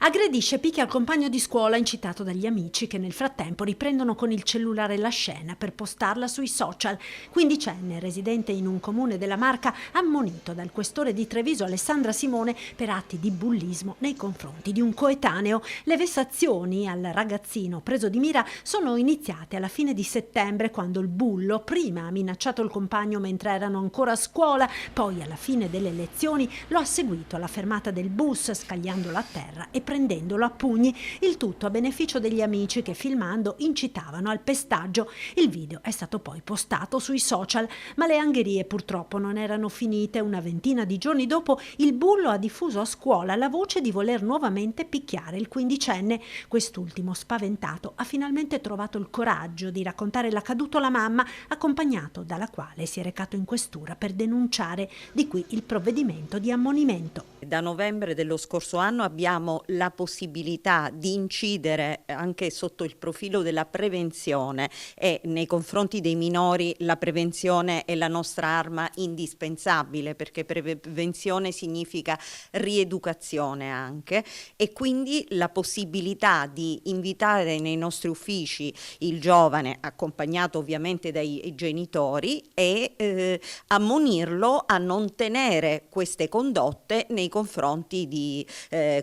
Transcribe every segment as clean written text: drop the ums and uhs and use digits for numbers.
Aggredisce e picchia il compagno di scuola incitato dagli amici che nel frattempo riprendono con il cellulare la scena per postarla sui social. Quindicenne, residente in un comune della Marca, ammonito dal questore di Treviso Alessandra Simone per atti di bullismo nei confronti di un coetaneo. Le vessazioni al ragazzino preso di mira sono iniziate alla fine di settembre, quando il bullo prima ha minacciato il compagno mentre erano ancora a scuola, poi alla fine delle lezioni lo ha seguito alla fermata del bus scagliandolo a terra e prendendolo a pugni, il tutto a beneficio degli amici che, filmando, incitavano al pestaggio. Il video è stato poi postato sui social, ma le angherie purtroppo non erano finite. Una ventina di giorni dopo il bullo ha diffuso a scuola la voce di voler nuovamente picchiare il quindicenne. Quest'ultimo, spaventato, ha finalmente trovato il coraggio di raccontare l'accaduto alla mamma, accompagnato dalla quale si è recato in questura per denunciare. Di qui il provvedimento di ammonimento. Da novembre dello scorso anno abbiamo la possibilità di incidere anche sotto il profilo della prevenzione, e nei confronti dei minori la prevenzione è la nostra arma indispensabile, perché prevenzione significa rieducazione anche, e quindi la possibilità di invitare nei nostri uffici il giovane, accompagnato ovviamente dai genitori, e ammonirlo a non tenere queste condotte nei confronti di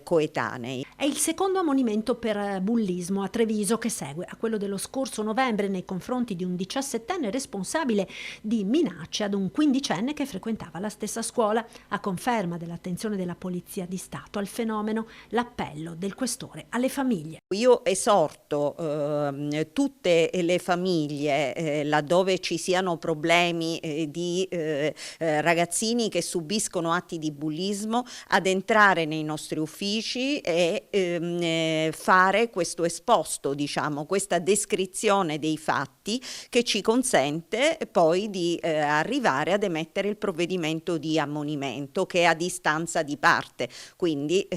coetanei. È il secondo ammonimento per bullismo a Treviso, che segue a quello dello scorso novembre nei confronti di un 17enne responsabile di minacce ad un quindicenne che frequentava la stessa scuola. A conferma dell'attenzione della Polizia di Stato al fenomeno, l'appello del questore alle famiglie. Io esorto tutte le famiglie, laddove ci siano problemi di ragazzini che subiscono atti di bullismo, ad entrare nei nostri uffici e fare questo esposto, diciamo, questa descrizione dei fatti, che ci consente poi di arrivare ad emettere il provvedimento di ammonimento, che è a distanza di parte. Quindi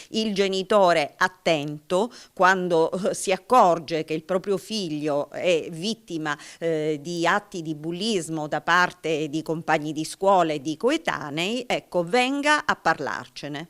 il genitore attento, quando si accorge che il proprio figlio è vittima di atti di bullismo da parte di compagni di scuola e di coetanei, ecco, venga a parlarcene.